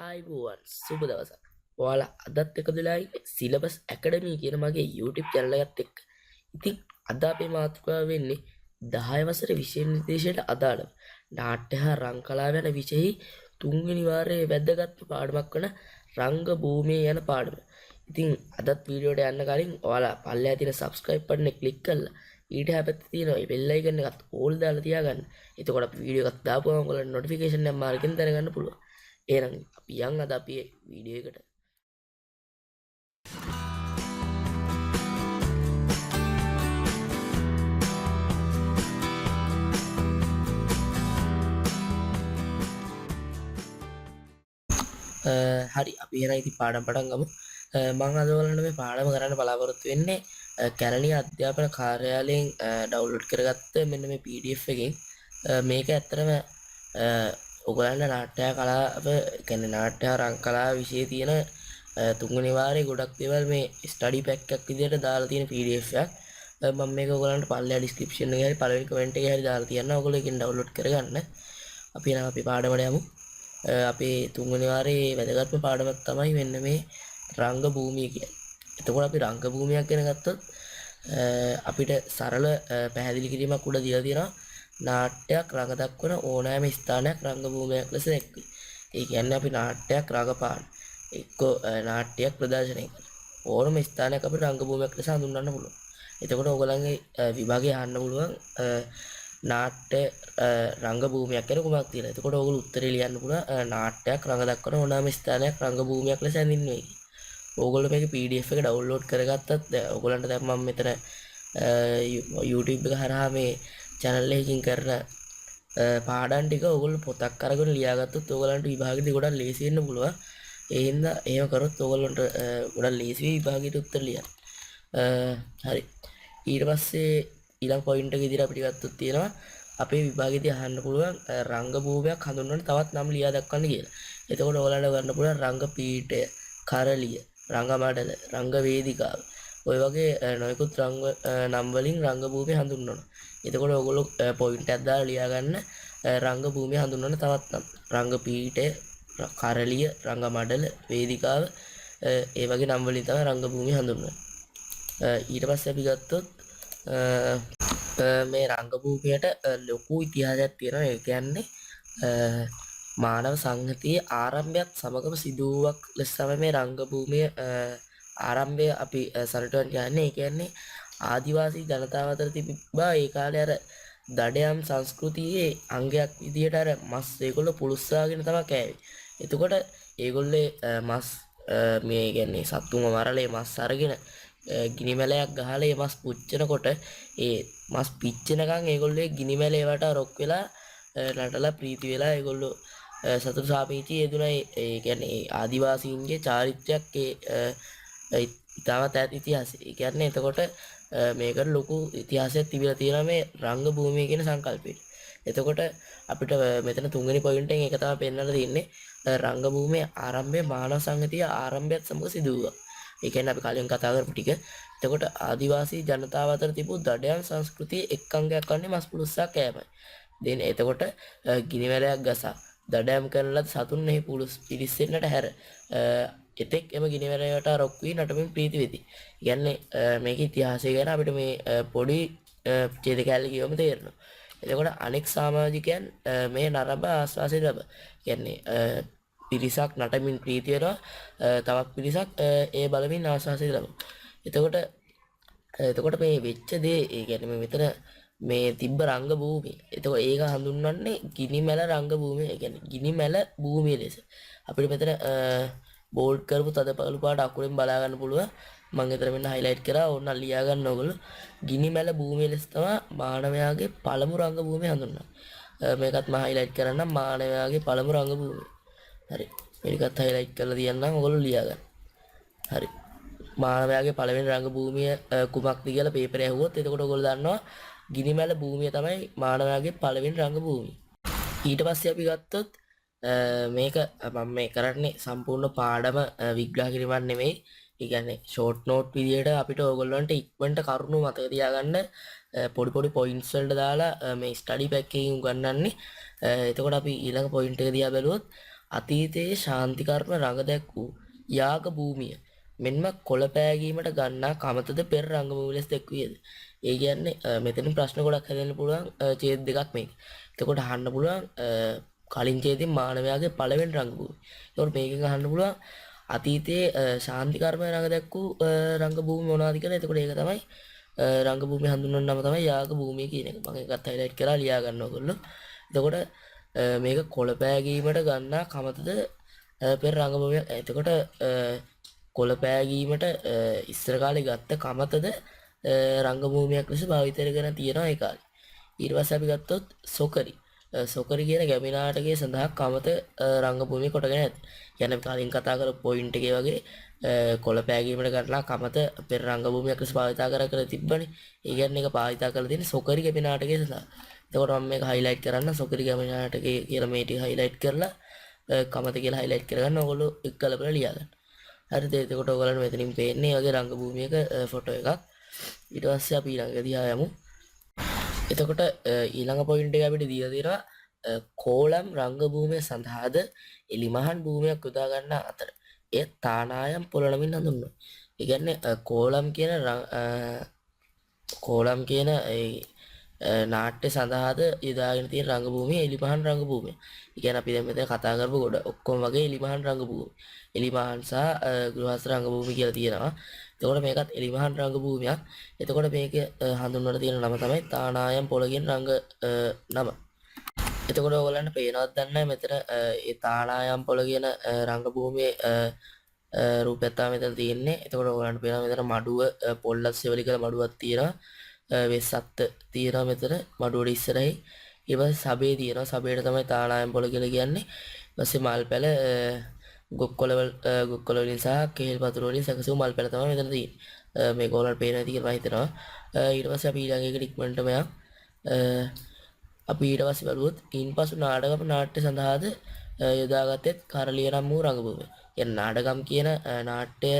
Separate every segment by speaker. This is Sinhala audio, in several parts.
Speaker 1: ආයිබෝවන් සුබ දවසක්. ඔයාලා අදත් එකතුලා ඉන්නේ සිලබස් ඇකඩමි කියන මගේ YouTube channel එකත් එක්ක. ඉතින් අද අපේ මාතෘකාව වෙන්නේ 10 වසර විෂය නිර්දේශයට අදාළව නාට්‍ය හා රංග කලාව යන විෂයෙහි තුන්වෙනි වාරයේ වැදගත්ම පාඩමක් වන රංග භූමිය යන පාඩම. ඉතින් අදත් වීඩියෝට යන්න කලින් ඔයාලා පල්ලෙහා තියෙන subscribe button එක click කරලා ඊට හැපැත්තේ තියෙන මේ bell icon එකත් all දාලා තියාගන්න. එතකොට අපි වීඩියෝ එකක් දාපුවම ඔයාලට notification එක මාර්ගෙන් දැනගන්න පුළුවන්. එහෙනම් අපි යන් අද අපි වීඩියෝ එකට. හරි අපි එහෙනම් ඉතින් පාඩම් පටන් ගමු. මම අද ඔයාලට මේ පාඩම කරන්න බලාපොරොත්තු වෙන්නේ කැලණිය අධ්‍යාපන කාර්යාලයෙන් ඩවුන්ලෝඩ් කරගත්ත මෙන්න මේ PDF එකකින්. මේක ඇත්තටම ඔයගලන්ට නාට්‍ය කලාව කියන්නේ නාට්‍ය රංග කලාව විෂයේ තියෙන තුන්වෙනි වාරයේ ගොඩක් දේවල් මේ ස්ටඩි පැක් එකක් විදිහට දාලා තියෙන PDF එකක්. මම මේක ඔයගලන්ට පල්ලෙහා ඩිස්ක්‍රිප්ෂන් එකේ හරි පළවෙනි කමෙන්ට් එකේ හරි දාලා තියන්නම්. ඔයගොල්ලෝ එකෙන් ඩවුන්ලෝඩ් කරගන්න. අපි එහෙනම් අපි පාඩමට යමු. අපේ තුන්වෙනි වාරයේ වැදගත්ම පාඩමක් තමයි මෙන්න මේ රංග භූමිය කියන්නේ. එතකොට අපි රංග භූමියක් ගැන ගත්තොත් අපිට සරල පැහැදිලි කිරීමක් උඩ දීලා තියෙනවා. නාට්‍යයක් රඟ දක්වන ඕනෑම ස්ථානයක් රංග භූමියක් ලෙස දැක්වේ. ඒ කියන්නේ අපි නාට්‍යයක් රඟපාන එක්ක නාට්‍යයක් ප්‍රදර්ශනය කරන ඕනම ස්ථානයක් අපිට රංග භූමියක් ලෙස හඳුන්වන්න පුළුවන්. එතකොට ඔයගලන්ගේ විභාගයේ අහන්න පුළුවන් නාට්‍ය රංග භූමියක් කියන කුමක්ද කියලා. එතකොට ඔයගොල්ලෝ උත්තරේ ලියන්න පුළුවන් නාට්‍යයක් රඟ දක්වන ඕනෑම ස්ථානයක් රංග භූමියක් ලෙස හැඳින්වෙයි. ඕගොල්ලෝ මේක PDF එක ඩවුන්ලෝඩ් කරගත්තත් ඔයගොල්ලන්ට දැන් මම මෙතන YouTube එක හරහා මේ channel එකකින් කරන පාඩම් ටික ඔයගොල්ලෝ පොතක් අරගෙන ලියාගත්තොත් ඔයගලන්ට විභාගෙදී ගොඩක් ලේසි වෙන්න පුළුවන්. ඒ හින්දා එහෙම කරොත් ඔයගොල්ලන්ට ගොඩක් ලේසි වෙයි විභාගෙට උත්තර ලියන්න. හරි. ඊට පස්සේ ඊළඟ පොයින්ට් එක විදිහට අපිට ගත්තොත් තියෙනවා අපේ විභාගෙදී අහන්න පුළුවන් රංග භූමියක් හඳුන්වන තවත් නම් ලියා දක්වන්න කියලා. එතකොට ඔයාලට ගන්න පුළුවන් රංග පීඨය, කරලිය, රංග මඩල, රංග වේදිකාව. ඔය වගේ නොයෙකුත් රංග නම් වලින් රංග භූමිය හඳුන්වනවා. එතකොට ඔයගොල්ලෝ පොයින්ට් එකක් දාලා ලියා ගන්න රංග භූමිය හඳුන්වන තවත් නම්. රංග පීඨය, කරලිය, රංග මඩල, වේදිකාව ඒ වගේ නම් වලින් තමයි රංග භූමිය හඳුන්වන්නේ. ඊට පස්සේ අපි ගත්තොත් මේ රංග භූමියට ලොකු ඉතිහාසයක් තියෙනවා. ඒ කියන්නේ මානව සංහතියේ ආරම්භයත් සමගම සිදුවුවක් ලෙස තමයි මේ රංග භූමිය ආරම්භය අපි සරටුවන් කියන්නේ. ඒ කියන්නේ ආදිවාසී ජනතාව අතර තිබ්බා ඒ කාලේ අර දඩයම් සංස්කෘතියේ අංගයක් විදියට අර මස් ඒගොල්ලෝ පුලුස්සාගෙන තමයි කෑවේ. එතකොට ඒගොල්ලේ මස් මේ කියන්නේ සත්තුන්ව මරලා මස් අරගෙන ගිනි මැලයක් ගහලා ඒ මස් පුච්චනකොට ඒ මස් පිච්චෙනකන් ඒගොල්ලෝ ගිනි මැලේ වට රොක් වෙලා නටලා ප්‍රීති වෙලා ඒගොල්ලෝ සතුට සාපේචී යෙදුණා. ඒ කියන්නේ ආදිවාසීන්ගේ චාරිත්‍රයක් ඒ ඉතාමත් ඈත ඉතිහාසය. ඒ කියන්නේ එතකොට මේකට ලොකු ඉතිහාසයක් තිබිලා තියෙනවා මේ රංග භූමිය කියන සංකල්පෙට. එතකොට අපිට මෙතන තුන්වෙනි පොයින්ට් එකෙන් ඒක තමයි පෙන්වන්න තියෙන්නේ. රංග භූමියේ ආරම්භය මානව සංගතිය ආරම්භයත් සමග සිදු වුණා. ඒ කියන්නේ අපි කලින් කතා කරපු ටික. එතකොට ආදිවාසී ජනතාව අතර තිබූ දඩයන් සංස්කෘතියේ එක් අංගයක් වන්නේ මස් පුලුස්සා කෑමයි. දැන් එතකොට ගිනි මැලයක් ගසා දඩයම් කරන ලද සතුන් එහි පිලිස්සෙන්නට හැර එතෙක් එම ගිනි මැලයට රොක් වී නටමින් ප්‍රීති වෙති. කියන්නේ මේක ඉතිහාසය ගැන අපිට මේ පොඩි ඡේද කැලේ කියවම තේරෙනවා. එතකොට අනෙක් සමාජිකයන් මේ නරඹ ආස්වාසය ලබ. කියන්නේ පිරිසක් නටමින් ප්‍රීති වෙනවා. තවත් පිරිසක් ඒ බලමින් ආස්වාසය ලබනවා. එතකොට මේ වෙච්ච දේ ඒ කියන්නේ මේ මෙතන මේ තිබ්බ රංග භූමිය. එතකොට ඒක හඳුන්වන්නේ ගිනි මැල රංග භූමිය. ඒ කියන්නේ ගිනි මැල භූමිය ලෙස. අපිට මෙතන බෝල්ඩ් කරපු තද පළු පාට අකුරෙන් බලා ගන්න පුළුවන්. මම එතන මෙන්න හයිලයිට් කරා. ඕන්න ලියා ගන්න ඕගොල්ලෝ. ගිනි මැල භූමිය ලෙස තමයි මානවයාගේ පළමු රංග භූමිය හඳුන්වන්නේ. මේකත් මම හයිලයිට් කරන්නම් මානවයාගේ පළමු රංග භූමිය. හරි. මේකත් හයිලයිට් කරලා තියන්නම් ඔයගොල්ලෝ ලියා ගන්න. හරි. මානවයාගේ පළවෙනි රංග භූමිය කුමක්ද කියලා පේපරේ ඇහුවොත් එතකොට ඔයගොල්ලෝ දන්නවා ගිනිමැල භූමිය තමයි මානවයාගේ පළවෙනි රංග භූමිය. ඊට පස්සේ අපි ගත්තොත් මේක මම මේ කරන්නේ සම්පූර්ණ පාඩම විග්‍රහ කිරීමක් නෙමෙයි. ඒ කියන්නේ ෂෝට් නෝට් විදියට අපිට ඔයගොල්ලන්ට ඉක්මනට කරුණු මතක තියාගන්න පොඩි පොඩි පොයින්ට්ස් වලට දාලා මේ ස්ටඩි පැක් එකකින් උගන්වන්නේ. එතකොට අපි ඊළඟ පොයින්ට් එක දිහා බැලුවොත් අතීතයේ ශාන්තිකර්ම රඟ දැක් වූ යාග භූමිය මෙන්ම කොළ පෑගීමට ගන්නා කමතද පෙර රංගභූමිය ලෙස දැක්වියද. ඒ කියන්නේ මෙතනින් ප්‍රශ්න ගොඩක් හැදෙන්න පුළුවන් ඡේද දෙකක් මේක. එතකොට අහන්න පුළුවන් කලින් ඡේදයෙන් මානවයාගේ පළවෙනි රංගභූමිය. එතකොට මේකෙන් අහන්න පුළුවන් අතීතයේ ශාන්තිකර්ම රඟ දැක් වූ රංගභූමිය මොනවද කියලා. එතකොට ඒක තමයි රංගභූමිය හඳුන්වන නම තමයි යාග භූමිය කියන එක. මම ඒකත් හයිලයිට් කරලා ලියා ගන්න ඕගොල්ලෝ. එතකොට මේක කොළ පෑගීමට ගන්නා කමතද පෙර රංගභූමිය. එතකොට කොළ පෑගීමට ඉස්සර කාලේ ගත්ත කමතද රංගභූමියක් ලෙස භාවිත කරගෙන තියෙනවා ඒ කාලේ. ඊට පස්සේ අපි ගත්තොත් සොකරි. සොකරි කියන ගැමි නාටකයේ සඳහා කමත රංගභූමිය කොටගෙන ඇත. කියන්නේ කලින් කතා කරපු පොයින්ට් එකේ වගේ කොළ පෑගීමට ගන්නා කමත පෙර රංගභූමියක් ලෙස භාවිත කර තිබ්බනේ. ඒ කියන්නේ ඒක භාවිත කරලා තියෙන්නේ සොකරි ගැමි නාටකයේ සඳහා. එතකොට මම මේක හයිලයිට් කරන්න සොකරි ගැමි නාටකයේ කියලා මේ ටික හයිලයිට් කරලා කමත කියලා හයිලයිට් කරගන්න ඕගොල්ලෝ එක් කලබල ලියා ගන්න. හරිද? එතකොට ඔයගලන්ට මෙතනින් පේන්නේ වගේ රංගභූමියක ෆොටෝ එකක්. ඊට පස්සේ අපි ඊළඟ දිහා යමු. එතකොට ඊළඟ පොයින්ට් එක අපිට දීලා තියෙනවා කෝලම් රංගභූමිය සඳහාද එලිමහන් භූමියක් යොදා ගන්න අතර එය තානායම් පොළනමින් හඳුන්වනවා. ඒ කියන්නේ කෝලම් කියන නාට්‍ය සඳහාද යොදාගෙන තියෙන රංගභූමිය එලිමහන් රංගභූමිය. ඒ කියන්නේ අපි දැන් මෙතන කතා කරපු කොට ඔක්කොම වගේ එලිමහන් රංගභූමිය. එලිමහන් සහ ගෘහස්ත රංගභූමිය කියලා තියෙනවා. එතකොට මේකත් එලිමහන් රංගභූමියක්. එතකොට මේක හඳුන්වලා තියෙන නම තමයි තානායම් පොළ කියන රංග නම. එතකොට ඔයගලන්ට පේනවද දන්නේ මෙතන ඒ තානායම් පොළ කියන රංගභූමියේ රූපයක් තමයි මෙතන තියෙන්නේ. එතකොට ඔයගලන්ට පේනවා මෙතන මඩුව පොල්ලත් සෙවලි කරලා මඩුවක් තියෙනවා. වෙස්සත්ත තියෙනවා මෙතන මඩුවට ඉස්සරහින්. ඊට පස්සේ සබේ තියෙනවා. සබේට තමයි තානායම් පොළ කියලා කියන්නේ. ඊට පස්සේ මල් පැල ගොක්කොළ වලින් සහ කෙහෙල් පතුරු වලින් සැකසූ මල් පැල තමයි මෙතන තියෙන්නේ. මේක ඔයාලට පේනවා ඇති කියලා මම හිතනවා. ඊට පස්සේ අපි ඊළඟ එකට ඉක්මනටම යමු. අපි ඊට පස්සේ බලුවොත් ඉන්පසු නාටකම් නාට්‍ය සඳහාද යොදාගත්තේ කරලිය නම් වූ රංගභූමිය. කියන්නේ නාටකම් කියන නාට්‍ය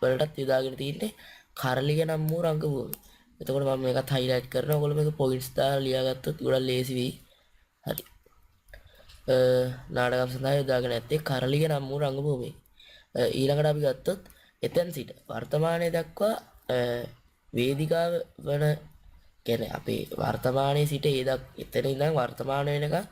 Speaker 1: වලටත් යොදාගෙන තියෙන්නේ කරලිය නම් වූ රංගභූමිය. එතකොට මම මේකත් හයිලයිට් කරනවා. ඔයගොල්ලෝ මේක පොයින්ට්ස් දාලා ලියාගත්තොත් ගොඩක් ලේසි වෙයි. හරි. නාටකම් සඳහා යොදාගෙන ඇත්තේ කරලිය නම් වූ රංගභූමිය. ඊළඟට අපි ගත්තොත් එතෙන් සිට වර්තමානයේ දක්වා වේදිකාව වන කියන්නේ අපේ වර්තමානයේ සිට එතන ඉඳන් වර්තමාන වෙනකන්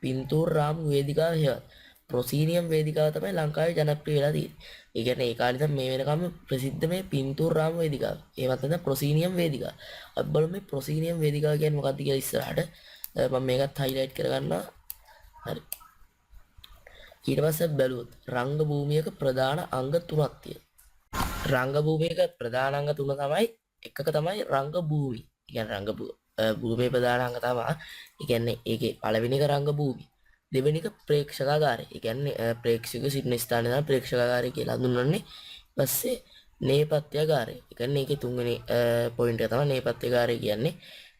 Speaker 1: පින්තූර රාමු වේදිකාව හේවත් ප්‍රොසීනියම් වේදිකාව තමයි ලංකාවේ ජනප්‍රිය වෙලා තියෙන්නේ. ඒ කියන්නේ ඒ කාලේ ඉඳන් මේ වෙනකම් ප්‍රසිද්ධ මේ පින්තූර රාමු වේදිකාව. ඒවත් නැත්නම් ප්‍රොසීනියම් වේදිකාව. අපි බලමු මේ ප්‍රොසීනියම් වේදිකාව කියන්නේ මොකක්ද කියලා ඉස්සරහට. මම මේකත් හයිලයිට් කරගන්නවා. හරි. ඊට පස්සේ බැලුවොත් රංග භූමියක ප්‍රධාන අංග තුනක් තියෙනවා. රංග භූමියක ප්‍රධාන අංග තුන තමයි එකක තමයි රංග භූමි. කියන්නේ රංග භූමියේ ප්‍රධාන අංග තමයි. ඒ කියන්නේ ඒකේ පළවෙනි එක රංග භූමිය. දෙවෙනි එක ප්‍රේක්ෂකාගාරය. ඒ කියන්නේ ප්‍රේක්ෂක සිටින ස්ථානය තමයි ප්‍රේක්ෂකාගාරය කියලා හඳුන්වන්නේ. ඊපස්සේ නේපත්‍යාගාරය. ඒ කියන්නේ ඒකේ තුන්වෙනි පොයින්ට් එක තමයි නේපත්‍යාගාරය කියන්නේ.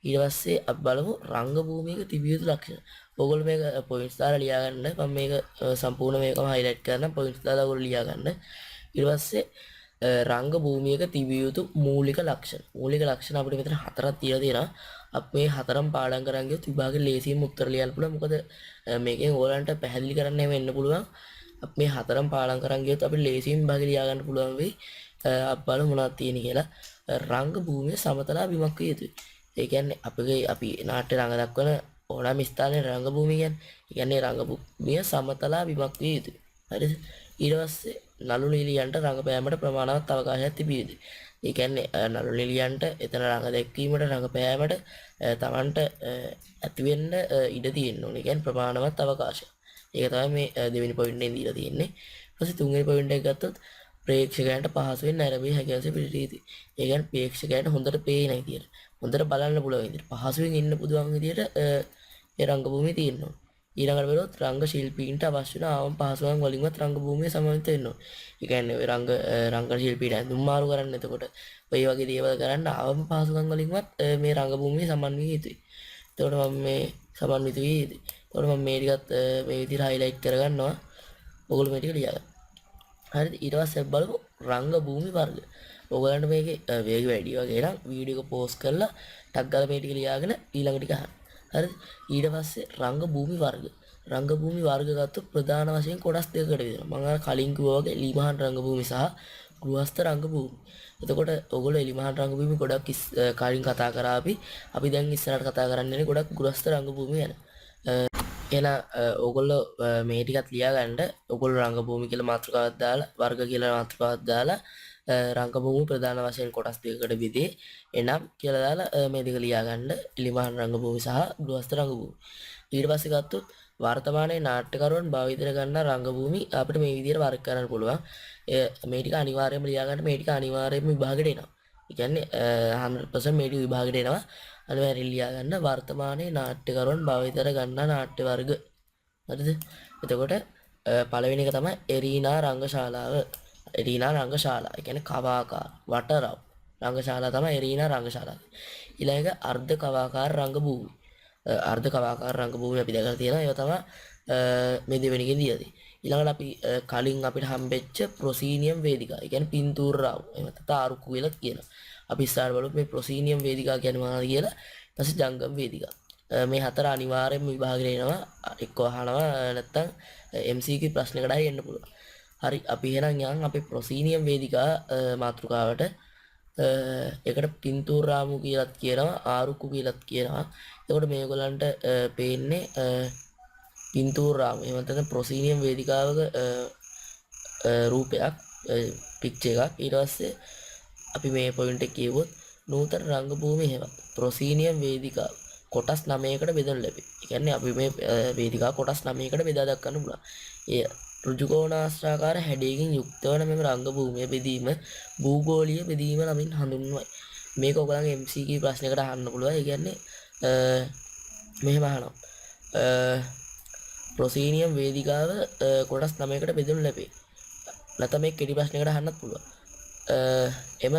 Speaker 1: ඊට පස්සේ අපි බලමු රංග භූමියක තිබිය යුතු ලක්ෂණ. ඔයගොල්ලෝ මේක පොයින්ට්ස් දාලා ලියා ගන්න. මම මේක සම්පූර්ණ මේකම හයිලයිට් කරනවා. පොයින්ට්ස් දාලා ඔයගොල්ලෝ ලියා ගන්න. ඊට පස්සේ රංග භූමියක තිබිය යුතු මූලික ලක්ෂණ. මූලික ලක්ෂණ අපිට මෙතන හතරක් තියලා තියෙනවා. අපි මේ හතරම පාඩම් කරන් ගියොත් විභාගෙ ලේසියෙන් උත්තර ලියන්න පුළුවන්. මොකද මේකෙන් ඕගලන්ට පැහැදිලි කරන්න වෙන්න පුළුවන්. අපි මේ හතරම පාඩම් කරන් ගියොත් අපිට ලේසියෙන් විභාගෙ ලියා ගන්න පුළුවන් වෙයි. අපි බලමු මොනවද තියෙන්නේ කියලා. රංග භූමිය සමතලා බිමක් විය යුතුයි. ඒ කියන්නේ අපි නාට්‍ය රංග දක්වන ඕනෑම ස්ථානයේ රංග භූමිය කියන්නේ. ඒ කියන්නේ රංග භූමිය සමතලා බිමක් විය යුතුයි. හරිද? ඊට පස්සේ නළු නිලියන්ට රංගපෑමට ප්‍රමාණවත් අවකාශයක් තිබිය යුතුයි. ඒ කියන්නේ නළු නිලියන්ට එතන රංග දැක්වීමට රංගපෑමට තමන්ට ඇති වෙන්න ඉඩ තියෙන්න ඕනේ. ඒ කියන්නේ ප්‍රමාණවත් අවකාශය. ඒක තමයි මේ දෙවෙනි පොයින්ට් එකෙන් දීලා තියෙන්නේ. ඊට පස්සේ තුන්වෙනි පොයින්ට් එක ගත්තොත් ප්‍රේක්ෂකයන්ට පහසුවෙන් නැරඹිය හැකි ලෙස පිළිපිට යුතුයි. ඒ කියන්නේ ප්‍රේක්ෂකයන්ට හොඳට පේන විදියට, හොඳට බලන්න පුළුවන් විදියට, පහසුවෙන් ඉන්න පුළුවන් විදියට ඒ රංගභූමිය තියෙන්න ඕනේ. ඊළඟට බලුවොත් රංග ශිල්පීන්ට අවශ්‍ය වෙන ආවම පහසුකම් වලින්වත් රංග භූමිය සමන්විත වෙන්න ඕනේ. ඒ කියන්නේ ඔය රංග ශිල්පීට ඇඳුම් මාරු කරන්න, එතකොට ඔය වගේ දේවල් කරන්න ආවම පහසුකම් වලින්වත් මේ රංග භූමිය සමන්විත යුතුයි. එතකොට මම මේ සමන්විත විය යුතුයි. එතකොට මම මේ ටිකත් මේ විදිහට හයිලයිට් කරගන්නවා. ඔයගොල්ලෝ මේ ටික ලියා ගන්න. හරිද? ඊට පස්සේ බලමු රංග භූමි වර්ග. ඔයගලන්ට මේකේ වේගය වැඩි වගේ නම් වීඩියෝ එක පෝස් කරලා ටක් ගාලා මේ ටික ලියාගෙන ඊළඟ ටික අහන්න. හරිද? ඊට පස්සේ රංග භූමි වර්ග. රංගභූමි වර්ග ගත්තොත් ප්‍රධාන වශයෙන් කොටස් දෙකකට බෙදෙනවා. මම අර කලින් කිව්වා වගේ එලිමහන් රංගභූමි සහ ගෘහස්ත රංගභූමි. එතකොට ඔයගොල්ලෝ එලිමහන් රංගභූමි ගොඩක් කලින් කතා කරා අපි දැන් ඉස්සරහට කතා කරන්නේ ගොඩක් ගෘහස්ත රංගභූමි ගැන. එහෙනම් ඔයගොල්ලෝ මේ ටිකත් ලියාගන්න. ඔයගොල්ලෝ රංගභූමි කියලා මාතෘකාවක් දාලා වර්ග කියලා මාතෘකාවක් දාලා රංගභූමි ප්‍රධාන වශයෙන් කොටස් දෙකකට බෙදේ. එනම් කියලා දාලා මේ දෙක ලියාගන්න. එලිමහන් රංගභූමි සහ ගෘහස්ත රංගභූමි. ඊට පස්සේ ගත්තොත් වර්තමානයේ නාට්‍යකරුවන් භාවිතය ගන්න රංගභූමි අපිට මේ විදිහට වර්ග කරන්න පුළුවන්. මේ ටික අනිවාර්යයෙන්ම ලියාගන්න. මේ ටික අනිවාර්යයෙන්ම විභාගෙට එනවා. ඒ කියන්නේ 100% මේ ටික විභාගෙට එනවා. අනිවාර්යයෙන් ලියාගන්න වර්තමානයේ නාට්‍යකරුවන් භාවිතය ගන්න නාට්‍ය වර්ග. හරිද? එතකොට පළවෙනි එක තමයි එරීනා රංගශාලාව. එරීනා රංගශාලා. ඒ කියන්නේ කවාකාර වටරව් රංගශාලා තමයි එරීනා රංගශාලාව. ඊළඟ අර්ධ කවාකාර රංගභූමි. අර්ධ කවාකාර රංගභූමි අපි දැකලා තියෙනවා. ඒවා තමයි මේ දෙවෙනි එකේ දීලා තියෙන්නේ. ඊළඟට අපි කලින් අපිට හම්බෙච්ච ප්‍රොසීනියම් වේදිකා. ඒ කියන්නේ පින්තූර රාව්. එහෙම නැත්නම් තාරුක්කු කියලා කියනවා. අපි ඉස්සරහ බලමු මේ ප්‍රොසීනියම් වේදිකා කියන්නේ මොනවද කියලා. ඊට පස්සේ ජංගම වේදිකා. මේ හතර අනිවාර්යයෙන්ම විභාගෙට එනවා. එක්ක අහනවා නැත්නම් MCQ ප්‍රශ්නකට හරි එන්න පුළුවන්. හරි අපි එහෙනම් යන් අපේ ප්‍රොසීනියම් වේදිකා මාතෘකාවට ඒකට පින්තූර රාමු කියලාත් කියනවා ආරුක්කු කියලාත් කියනවා. එතකොට මේගොල්ලන්ට පේන්නේ පින්තූර රාමු. එහෙම නැත්නම් ප්‍රොසීනියම් වේදිකාවක රූපයක් පික්චර් එකක්. ඊට පස්සේ අපි මේ පොයින්ට් එක කියවුවොත් නූතන රංගභූමි හේවත් ප්‍රොසීනියම් වේදිකාව කොටස් 9කට බෙදනු ලැබේ. ඒ කියන්නේ අපි මේ වේදිකාව කොටස් 9කට බෙදා දක්වන්න පුළුවන්. ඒ ඍජුකෝණාශ්‍රාකාර හැඩයකින් යුක්ත වන මෙම රංගභූමිය බෙදීම භූගෝලීය බෙදීම නමින් හඳුන්වයි. මේක ඔයගොල්ලන්ගේ MCQ ප්‍රශ්නයකට අහන්න පුළුවන්. ඒ කියන්නේ මෙහෙම අහනවා. ප්‍රොසීනියම් වේදිකාව කොටස් 9කට බෙදනු ලැබේ. නැත්නම් මේ කෙටි ප්‍රශ්නයකට අහන්නත් පුළුවන්. එම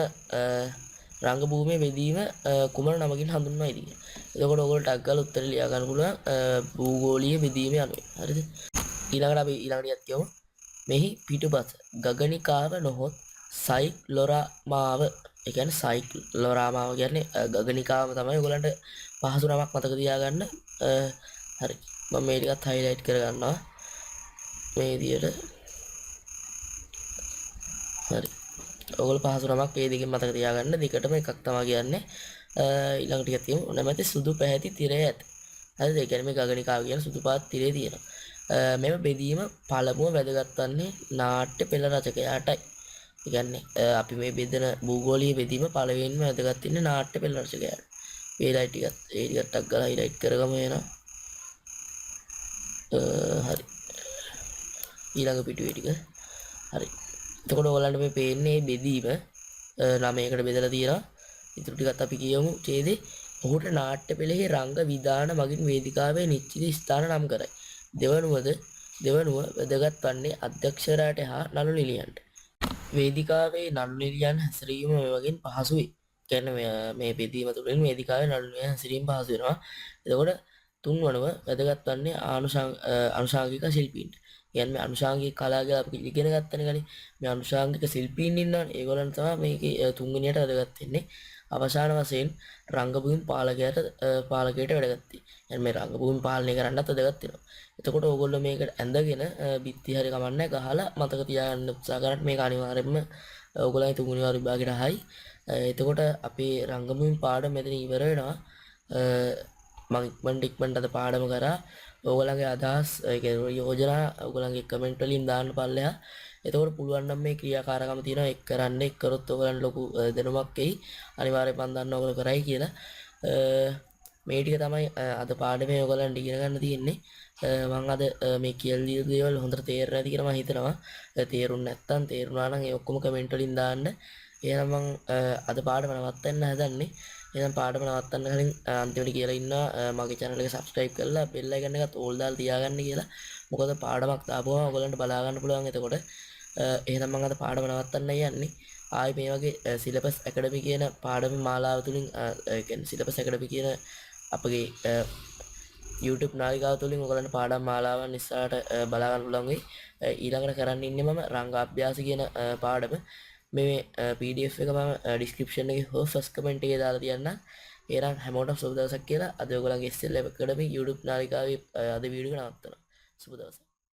Speaker 1: රංගභූමිය බෙදීම කුමන නමකින් හඳුන්වයිද කියලා. එතකොට ඔයගොල්ලෝ ටග් ගාලා උත්තර ලියා ගන්න පුළුවන් භූගෝලීය බෙදීම අනුව. හරිද? ඊළඟට අපි ඊළඟට කියමු. මෙහි පිටුපස ගගනිකාව නොහොත් සයික්ලොරාමාව. ඒ කියන්නේ සයික්ලොරාමාව කියන්නේ ගගනිකාව තමයි ඔයගොල්ලන්ට පහසු නමක් මතක තියාගන්න. හරි. මම මේ ටිකත් හයිලයිට් කරගන්නවා. මේ විදියට. හරි. ඔයගොල්ලෝ පහසු නමක් මේ දෙකෙන් මතක තියාගන්න. දෙකටම එකක් තමයි කියන්නේ. ඊළඟ ටික තියෙමු. නැමැති සුදු පැහැති තිරය ඇත. හරිද? ඒ කියන්නේ මේ ගගනිකාව කියන සුදු පාත් තිරය තියෙනවා. මෙම බෙදීම පළමුව වැදගත් වන්නේ නාට්‍ය පෙළ රචකයාටයි. ඒ කියන්නේ අපි මේ බෙදෙන භූගෝලීය බෙදීම පළවෙනිම වැදගත් වෙන්නේ නාට්‍ය පෙළ රචකයාට. මේ ලයිට් ටිකත් ඒ ටිකත් ටක් ගාලා හයිලයිට් කරගමු එනවා. හරි. ඊළඟ පිටුවේ ටික. හරි. එතකොට ඔයගලන්ට මේ පේන්නේ බෙදීම 9කට බෙදලා තියෙනවා. ඊටු ටිකත් අපි කියමු. ඡේදේ ඔහුට නාට්‍ය පෙළෙහි රංග විධාන මගින් වේදිකාවේ නිශ්චිත ස්ථාන නම් කරයි. දෙවනුව වැදගත් වන්නේ අධ්‍යක්ෂකයාට හා නළු නිලියන්ට. වේදිකාවේ නළු නිලියන් හැසිරීම මේ වගේන් පහසුයි. කියන්නේ මේ බෙදීම තුළින් වේදිකාවේ නළු නිලියන් හැසිරීම පහසු වෙනවා. එතකොට තුන්වනුව වැදගත් වන්නේ අනුශාංගික ශිල්පීන්ට. කියන්නේ අනුශාංගික කලාව කියලා අපි ඉගෙන ගත්තනේ කලින්. මේ අනුශාංගික ශිල්පීන් ඉන්නවනේ. ඒගොල්ලන් තමයි මේකේ තුන්වෙනියට වැදගත් වෙන්නේ. අවසාන වශයෙන් රංගභූමි පාලකයට වැදගත් වෙන්නේ. يعني මේ රංගභූමි පාලනය කරන්නත් වැදගත් වෙනවා. එතකොට ඕගොල්ලෝ මේකට ඇඳගෙන බිත්ති හරි කමන්නේ ගහලා මතක තියාගන්න උත්සාහ කරන්න. මේක අනිවාර්යයෙන්ම ඕගොල්ලන්ගේ තුන්වෙනි වර විභාගයට අහයි. එතකොට අපේ රංගභූමි පාඩම මෙතන ඉවර වෙනවා. මම ඉක්මනට අද පාඩම කරා. ඕගොල්ලන්ගේ අදහස් යෝජනා ඕගොල්ලන්ගේ කමෙන්ට් වලින් දාන්න පල්ලෙහා. එතකොට පුළුවන් නම් මේ ක්‍රියාකාරකම තියෙනවා එක් කරන්න. එක් කරොත් ඔයගලන්ට ලොකු දැනුමක් එයි. අනිවාර්යයෙන් මම දන්නවා ඔයගොල්ලෝ කරයි කියලා. මේ ටික තමයි අද පාඩමේ ඔයගලන්ට ඉගෙන ගන්න තියෙන්නේ. මම අද මේ කියලා දීපු දේවල් හොඳට තේරෙන්නේ නැති කියලා මම හිතනවා. තේරුන්නේ නැත්නම් තේරුණා නම් ඒ ඔක්කොම කමෙන්ට් වලින් දාන්න. එහෙනම් මම අද පාඩම නවත්තන්න හදන්නේ. එහෙනම් පාඩම නවත්තන්න කලින් අන්තිමට කියලා ඉන්නවා මගේ channel එක subscribe කරලා bell icon එකත් all දාලා තියාගන්න කියලා. මොකද පාඩමක් දාපුවම ඔයගලන්ට බලා ගන්න පුළුවන්. එතකොට එහෙනම් මම අද පාඩම නවත්තන්න යන්නේ. ආයි මේ වගේ syllabus academy කියන පාඩම මාලාව තුලින් කියන්නේ syllabus academy කියන අපගේ YouTube නාලිකාව තුලින් ඔයගලන්ට පාඩම් මාලාවන් ඉස්සරහට බලා ගන්න පුළුවන් වෙයි. ඊළඟට කරන්න ඉන්නේ මම රංගාභ්‍යාස කියන පාඩම. මේ PDF එක මම description එකේ හෝ first comment එකේ දාලා තියන්නම්. එහෙනම් හැමෝටම සුබ දවසක් කියලා අද ඔයගලන්ගේ SL Academy YouTube නාලිකාවේ අද වීඩියෝ එක නවත්තනවා. සුබ දවසක්.